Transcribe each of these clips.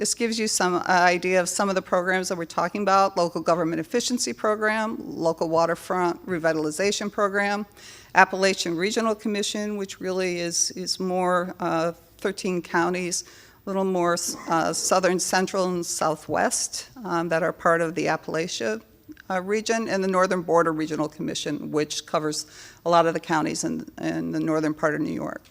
This gives you some idea of some of the programs that we're talking about: local government efficiency program, local waterfront revitalization program, Appalachian Regional Commission, which really is more 13 counties, a little more southern, central, and southwest that are part of the Appalachia region, and the Northern Border Regional Commission, which covers a lot of the counties in the northern part of New York.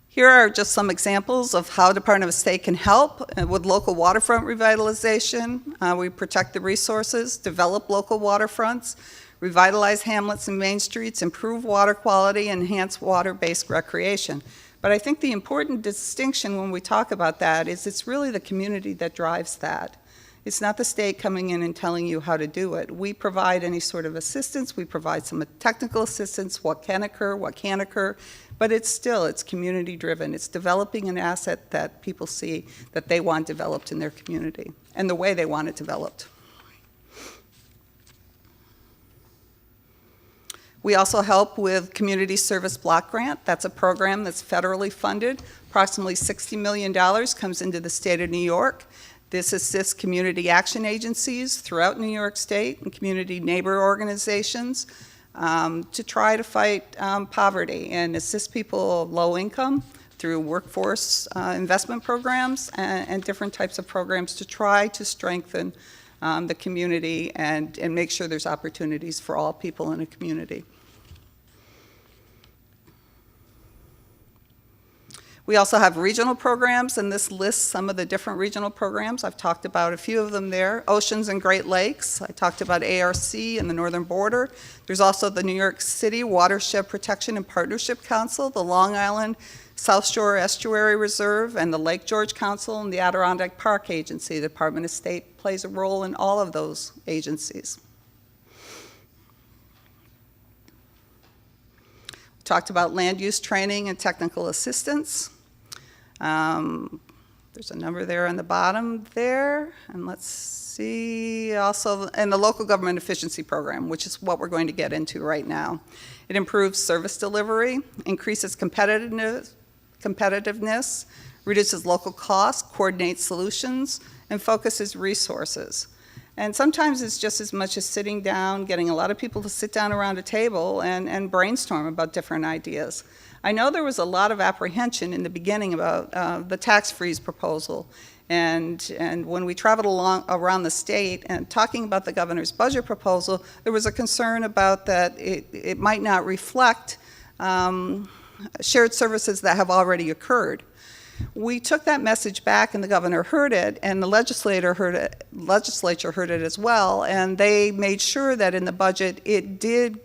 Here are just some examples of how Department of State can help with local waterfront revitalization. We protect the resources, develop local waterfronts, revitalize hamlets and main streets, improve water quality, enhance water-based recreation. But I think the important distinction when we talk about that is it's really the community that drives that. It's not the state coming in and telling you how to do it. We provide any sort of assistance. We provide some technical assistance, what can occur, what can't occur, but it's community driven. It's developing an asset that people see that they want developed in their community and the way they want it developed. We also help with Community Service Block Grant. That's a program that's federally funded. Approximately $60 million comes into the state of New York. This assists community action agencies throughout New York State and community neighbor organizations to try to fight poverty and assist people of low income through workforce investment programs and different types of programs to try to strengthen the community and make sure there's opportunities for all people in a community. We also have regional programs, and this lists some of the different regional programs. I've talked about a few of them there. Oceans and Great Lakes. I talked about ARC and the Northern Border. There's also the New York City Watershed Protection and Partnership Council, the Long Island South Shore Estuary Reserve, and the Lake George Council, and the Adirondack Park Agency. The Department of State plays a role in all of those agencies. We talked about land use training and technical assistance. There's a number there on the bottom there, and let's see, also, and the local government efficiency program, which is what we're going to get into right now. It improves service delivery, increases competitiveness, reduces local costs, coordinates solutions, and focuses resources. And sometimes it's just as much as sitting down, getting a lot of people to sit down around a table and brainstorm about different ideas. I know there was a lot of apprehension in the beginning about the tax freeze proposal. And when we traveled around the state and talking about the governor's budget proposal, there was a concern about that it might not reflect shared services that have already occurred. We took that message back, and the governor heard it, and the legislature heard it as well, and they made sure that in the budget it did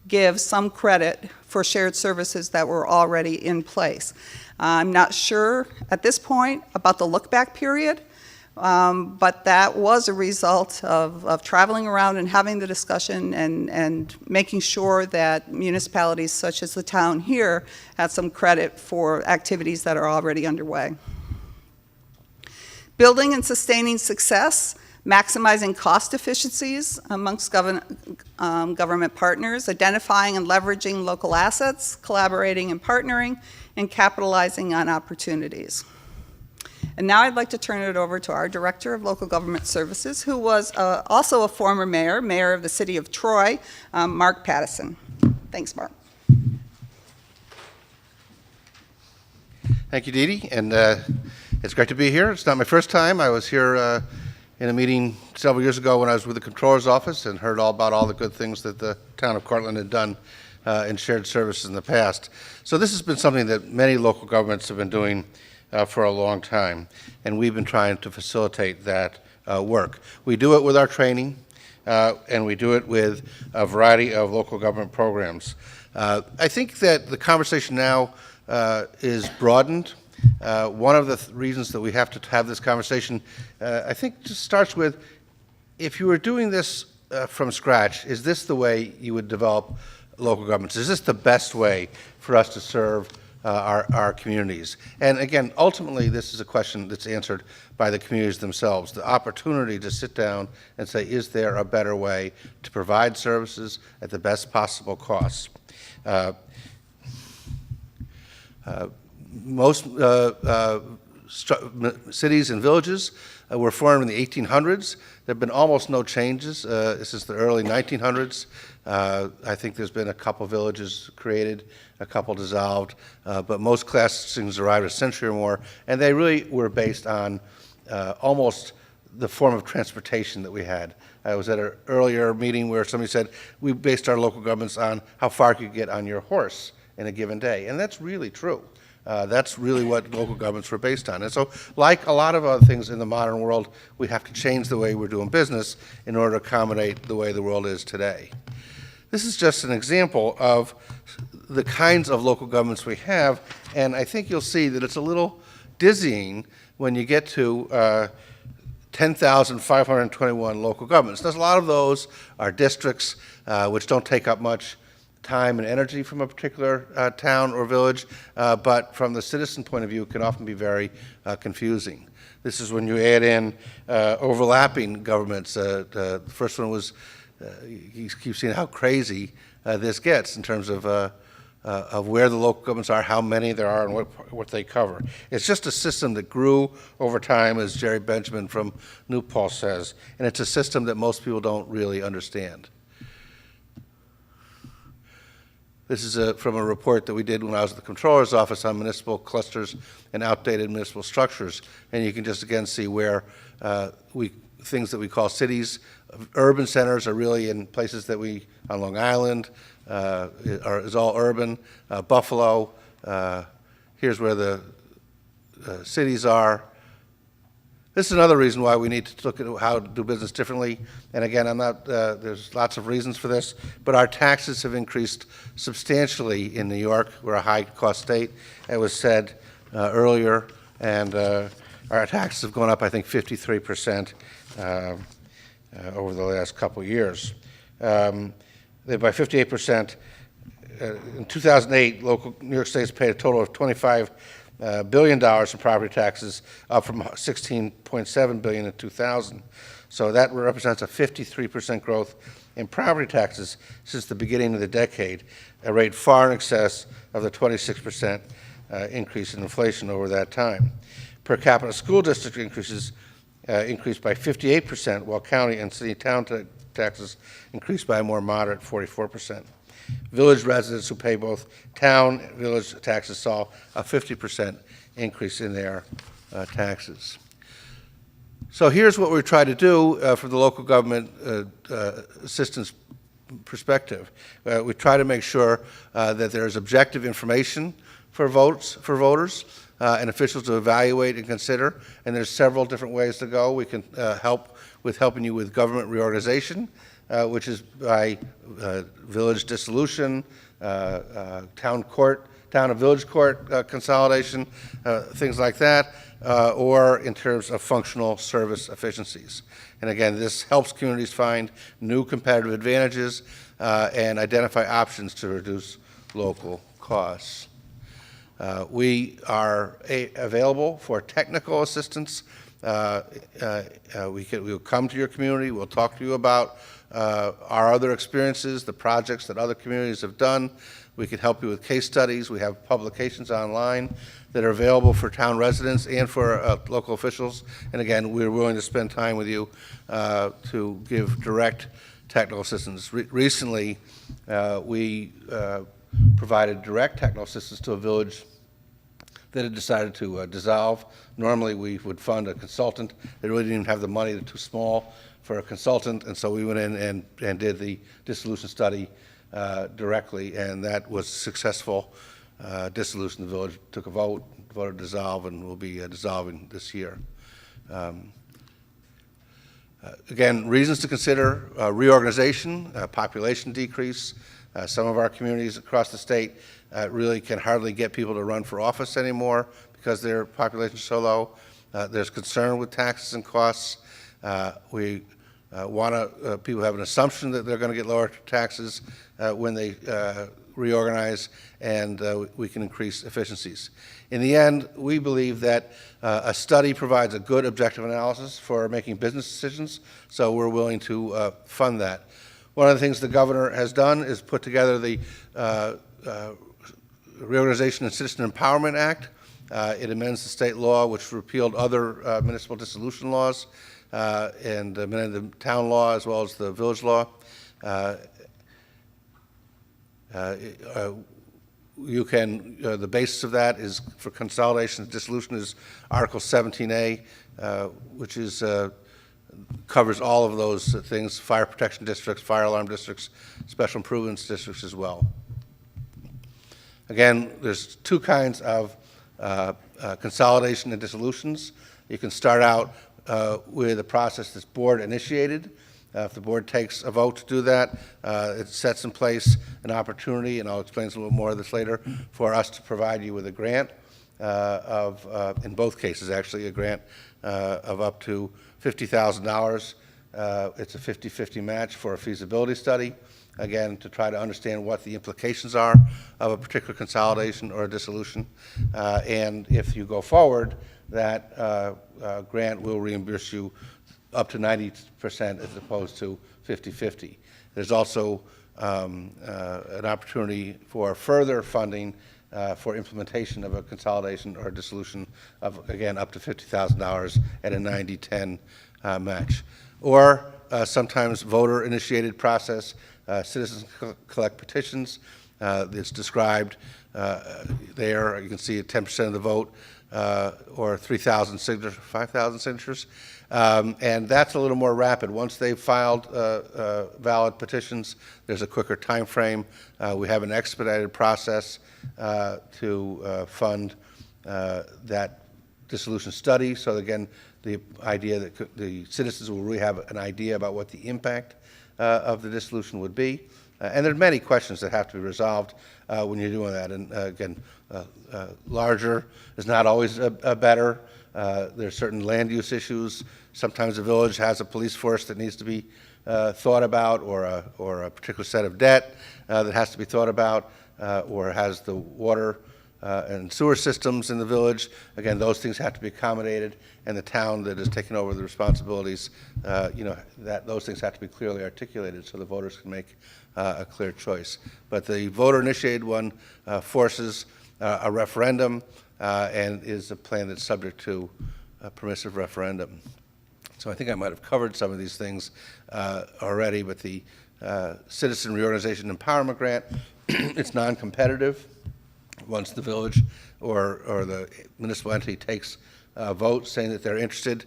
give some credit for shared services that were already in place. I'm not sure at this point about the look-back period, but that was a result of traveling around and having the discussion and making sure that municipalities such as the town here had some credit for activities that are already underway. Building and sustaining success, maximizing cost efficiencies amongst government partners, identifying and leveraging local assets, collaborating and partnering, and capitalizing on opportunities. And now I'd like to turn it over to our Director of Local Government Services, who was also a former mayor of the city of Troy, Mark Pattison. Thanks, Mark. Thank you, Dee Dee, and it's great to be here. It's not my first time. I was here in a meeting several years ago when I was with the Comptroller's office and heard all about all the good things that the town of Cortland had done in shared services in the past. So this has been something that many local governments have been doing for a long time, and we've been trying to facilitate that work. We do it with our training, and we do it with a variety of local government programs. I think that the conversation now is broadened. One of the reasons that we have to have this conversation, I think, just starts with, if you were doing this from scratch, is this the way you would develop local governments? Is this the best way for us to serve our communities? And again, ultimately, this is a question that's answered by the communities themselves. The opportunity to sit down and say, is there a better way to provide services at the best possible costs? Most cities and villages were formed in the 1800s. There have been almost no changes since the early 1900s. I think there's been a couple villages created, a couple dissolved, but most class systems arrived a century or more, and they really were based on almost the form of transportation that we had. I was at an earlier meeting where somebody said, we based our local governments on how far you could get on your horse in a given day, and that's really true. That's really what local governments were based on. And so, like a lot of other things in the modern world, we have to change the way we're doing business in order to accommodate the way the world is today. This is just an example of the kinds of local governments we have, and I think you'll see that it's a little dizzying when you get to 10,521 local governments. There's a lot of those are districts which don't take up much time and energy from a particular town or village, but from the citizen point of view, it can often be very confusing. This is when you add in overlapping governments. The first one was, you keep seeing how crazy this gets in terms of where the local governments are, how many there are, and what they cover. It's just a system that grew over time, as Jerry Benjamin from New Paltz says, and it's a system that most people don't really understand. This is from a report that we did when I was at the Comptroller's Office on municipal clusters and outdated municipal structures, and you can just again see where things that we call cities, urban centers are really in places that we, on Long Island, is all urban. Buffalo, here's where the cities are. This is another reason why we need to look at how to do business differently. And again, there's lots of reasons for this, but our taxes have increased substantially in New York. We're a high-cost state, it was said earlier, and our taxes have gone up, I think, 53% over the last couple of years. By 58%. In 2008, local New York State's paid a total of $25 billion in property taxes, up from $16.7 billion in 2000. So that represents a 53% growth in property taxes since the beginning of the decade, a rate far in excess of the 26% increase in inflation over that time. Per capita school district increased by 58%, while county and city town taxes increased by a more moderate 44%. Village residents who pay both town and village taxes saw a 50% increase in their taxes. So here's what we try to do from the local government assistance perspective. We try to make sure that there's objective information for voters and officials to evaluate and consider, and there's several different ways to go. We can help with helping you with government reorganization, which is by village dissolution, town and village court consolidation, things like that, or in terms of functional service efficiencies. And again, this helps communities find new competitive advantages and identify options to reduce local costs. We are available for technical assistance. We'll come to your community, we'll talk to you about our other experiences, the projects that other communities have done. We can help you with case studies. We have publications online that are available for town residents and for local officials. And again, we're willing to spend time with you to give direct technical assistance. Recently, we provided direct technical assistance to a village that had decided to dissolve. Normally, we would fund a consultant. They really didn't even have the money. They're too small for a consultant, and so we went in and did the dissolution study directly, and that was successful. Dissolution, the village took a vote, voted to dissolve, and will be dissolving this year. Again, reasons to consider: reorganization, population decrease. Some of our communities across the state really can hardly get people to run for office anymore because their population is so low. There's concern with taxes and costs. We people have an assumption that they're going to get lower taxes when they reorganize, and we can increase efficiencies. In the end, we believe that a study provides a good objective analysis for making business decisions, so we're willing to fund that. One of the things the governor has done is put together the Reorganization and Citizen Empowerment Act. It amends the state law which repealed other municipal dissolution laws and amended the town law as well as the village law. The basis of that is for consolidation and dissolution is Article 17A, which is covers all of those things: fire protection districts, fire alarm districts, special improvements districts as well. Again, there's two kinds of consolidation and dissolutions. You can start out with a process that's board initiated. If the board takes a vote to do that, it sets in place an opportunity, and I'll explain a little bit more of this later, for us to provide you with a grant in both cases actually, a grant of up to $50,000. It's a 50-50 match for a feasibility study, again, to try to understand what the implications are of a particular consolidation or a dissolution. And if you go forward, that grant will reimburse you up to 90% as opposed to 50-50. There's also an opportunity for further funding for implementation of a consolidation or a dissolution of, again, up to $50,000 at a 90-10 match. Or sometimes voter-initiated process. Citizens collect petitions. It's described there. You can see 10% of the vote or 3,000 signatures, 5,000 signatures. And that's a little more rapid. Once they've filed valid petitions, there's a quicker time frame. We have an expedited process to fund that dissolution study. So again, the idea that the citizens will really have an idea about what the impact of the dissolution would be. And there are many questions that have to be resolved when you're doing that. And again, larger is not always better. There's certain land use issues. Sometimes a village has a police force that needs to be thought about, or a particular set of debt that has to be thought about, or has the water and sewer systems in the village. Again, those things have to be accommodated, and the town that is taking over the responsibilities, those things have to be clearly articulated so the voters can make a clear choice. But the voter-initiated one forces a referendum and is a plan that's subject to a permissive referendum. So I think I might have covered some of these things already, but the Citizen Reorganization Empowerment Grant, it's non-competitive. Once the village or the municipal entity takes a vote saying that they're interested,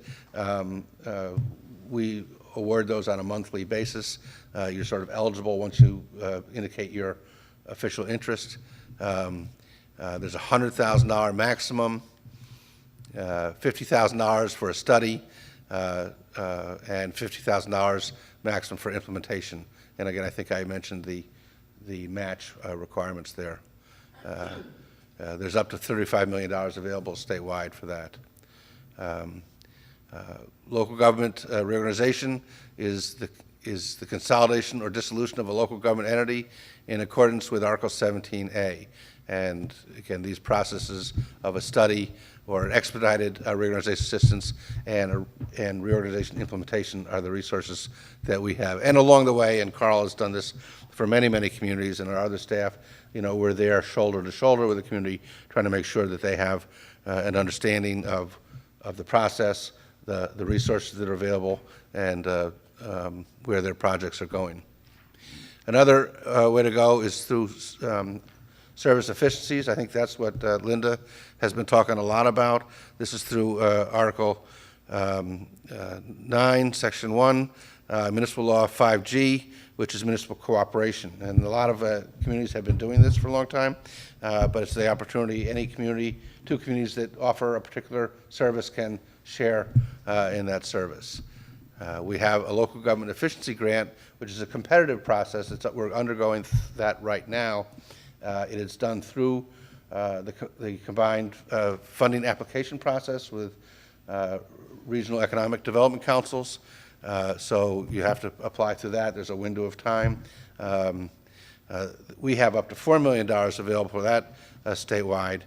we award those on a monthly basis. You're sort of eligible once you indicate your official interest. There's a $100,000 maximum, $50,000 for a study, and $50,000 maximum for implementation. And again, I think I mentioned the match requirements there. There's up to $35 million available statewide for that. Local government reorganization is the consolidation or dissolution of a local government entity in accordance with Article 17A. And again, these processes of a study or an expedited reorganization assistance and reorganization implementation are the resources that we have. And along the way, and Carl has done this for many, many communities, and our other staff, we're there shoulder to shoulder with the community, trying to make sure that they have an understanding of the process, the resources that are available, and where their projects are going. Another way to go is through service efficiencies. I think that's what Linda has been talking a lot about. This is through Article 9, Section 1, Municipal Law 5G, which is municipal cooperation. And a lot of communities have been doing this for a long time, but it's the opportunity any community, two communities that offer a particular service can share in that service. We have a local government efficiency grant, which is a competitive process. We're undergoing that right now. It is done through the combined funding application process with regional economic development councils. So you have to apply through that. There's a window of time. We have up to $4 million available for that statewide.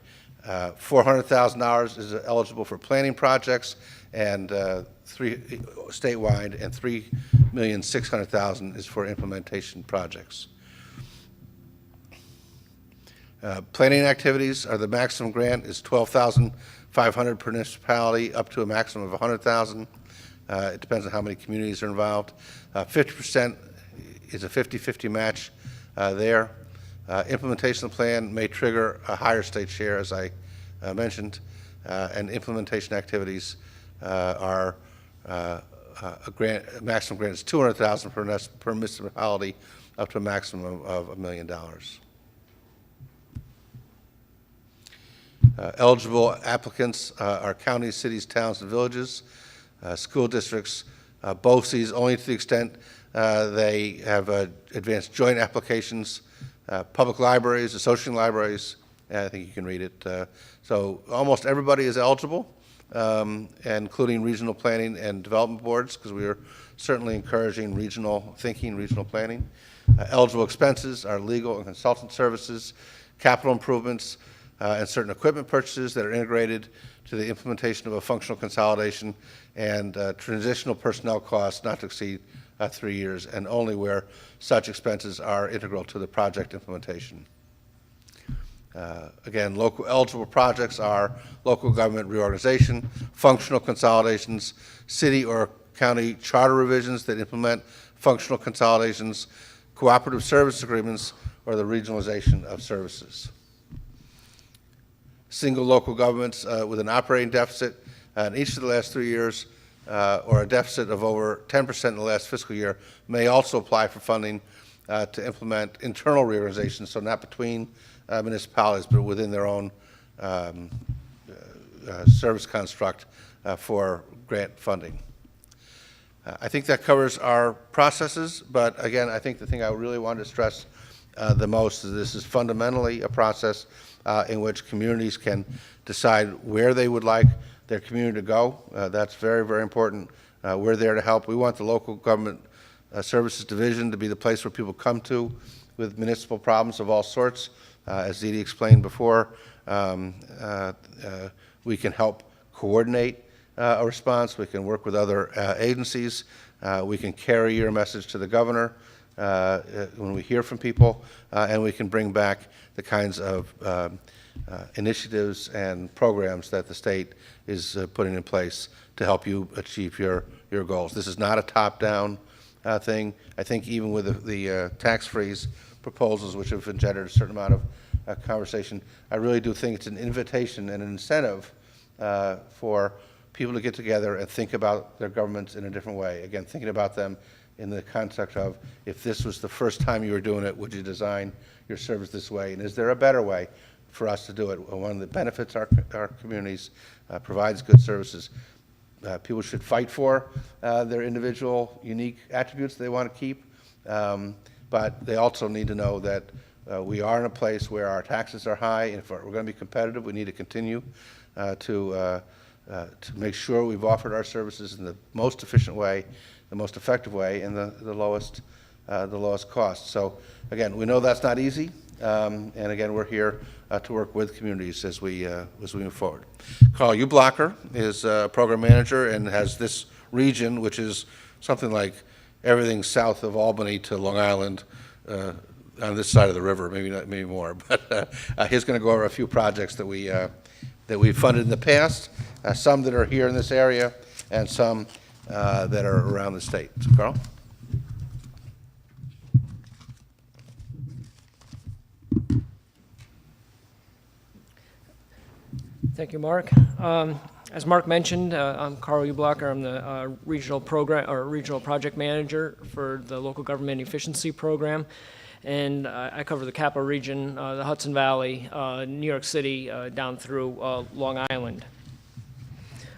$400,000 is eligible for planning projects, and statewide, and $3,600,000 is for implementation projects. Planning activities are the maximum grant is $12,500 per municipality, up to a maximum of $100,000. It depends on how many communities are involved. 50% is a 50-50 match there. Implementation of the plan may trigger a higher state share, as I mentioned, and implementation activities are a maximum grant is $200,000 per municipality, up to a maximum of $1 million. Eligible applicants are counties, cities, towns, and villages, school districts, BOCES, only to the extent they have advanced joint applications, public libraries, association libraries, and I think you can read it. So almost everybody is eligible, including regional planning and development boards, because we are certainly encouraging regional thinking, regional planning. Eligible expenses are legal and consultant services, capital improvements, and certain equipment purchases that are integrated to the implementation of a functional consolidation, and transitional personnel costs not to exceed 3 years, and only where such expenses are integral to the project implementation. Again, local eligible projects are local government reorganization, functional consolidations, city or county charter revisions that implement functional consolidations, cooperative service agreements, or the regionalization of services. Single local governments with an operating deficit in each of the last 3 years, or a deficit of over 10% in the last fiscal year, may also apply for funding to implement internal reorganizations, so not between municipalities, but within their own service construct for grant funding. I think that covers our processes, but again, I think the thing I really wanted to stress the most is this is fundamentally a process in which communities can decide where they would like their community to go. That's very, very important. We're there to help. We want the local government services division to be the place where people come to with municipal problems of all sorts. As Dee Dee explained before, we can help coordinate a response. We can work with other agencies. We can carry your message to the governor when we hear from people, and we can bring back the kinds of initiatives and programs that the state is putting in place to help you achieve your goals. This is not a top-down thing. I think even with the tax freeze proposals, which have engendered a certain amount of conversation, I really do think it's an invitation and an incentive for people to get together and think about their governments in a different way. Again, thinking about them in the context of, if this was the first time you were doing it, would you design your service this way? And is there a better way for us to do it? One that benefits our communities, provides good services. People should fight for their individual unique attributes they want to keep, but they also need to know that we are in a place where our taxes are high, and if we're going to be competitive, we need to continue to make sure we've offered our services in the most efficient way, the most effective way, and the lowest cost. So again, we know that's not easy, and again, we're here to work with communities as we move forward. Carl Ublacher is a program manager and has this region, which is something like everything south of Albany to Long Island, on this side of the river, maybe more. But he's going to go over a few projects that we've funded in the past, some that are here in this area, and some that are around the state. So, Carl? Thank you, Mark. As Mark mentioned, I'm Carl Ublacher. I'm the regional project manager for the local government efficiency program, and I cover the Capital Region, the Hudson Valley, New York City, down through Long Island.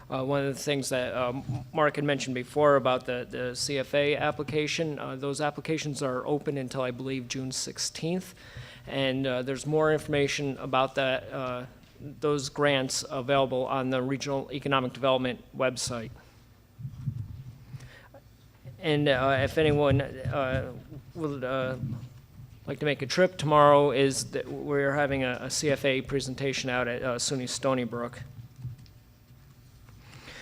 One of the things that Mark had mentioned before about the CFA application, those applications are open until, I believe, June 16th, and there's more information about that, those grants available on the Regional Economic Development website. And if anyone would like to make a trip, tomorrow is that we're having a CFA presentation out at SUNY Stony Brook.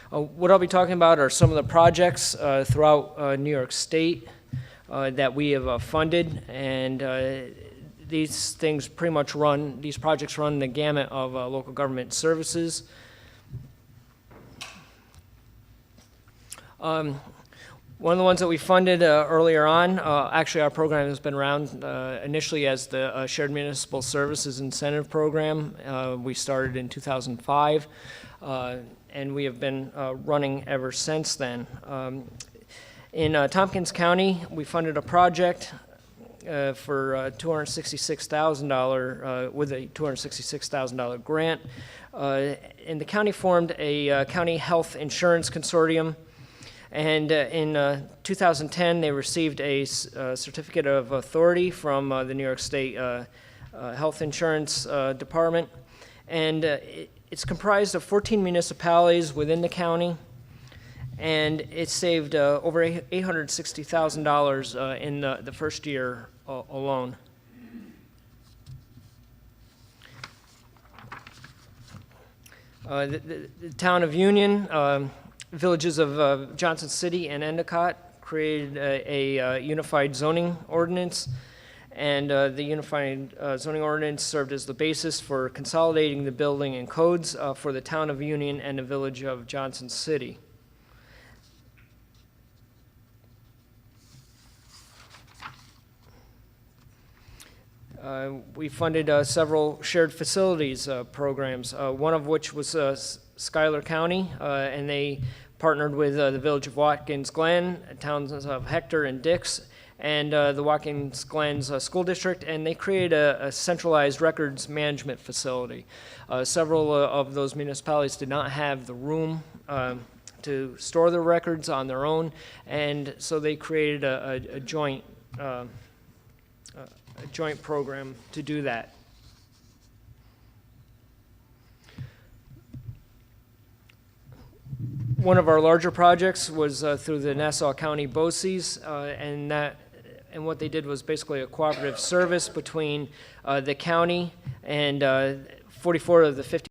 What I'll be talking about are some of the projects throughout New York State that we have funded, and these things pretty much these projects run the gamut of local government services. One of the ones that we funded earlier on, actually our program has been around initially as the Shared Municipal Services Incentive Program. We started in 2005, and we have been running ever since then. In Tompkins County, we funded a project for $266,000 with a $266,000 grant. And the county formed a county health insurance consortium. And in 2010, they received a certificate of authority from the New York State Health Insurance Department. And it's comprised of 14 municipalities within the county. And it saved over $860,000 in the first year alone. The town of Union, villages of Johnson City and Endicott created a unified zoning ordinance, and the unified zoning ordinance served as the basis for consolidating the building and codes for the town of Union and the village of Johnson City. We funded several shared facilities programs, one of which was Schuyler County, and they partnered with the village of Watkins Glen, towns of Hector and Dix, and the Watkins Glens School District, and they created a centralized records management facility. Several of those municipalities did not have the room to store their records on their own, and so they created a joint program to do that. One of our larger projects was through the Nassau County BOCES, and what they did was basically a cooperative service between the county and 44 of the 50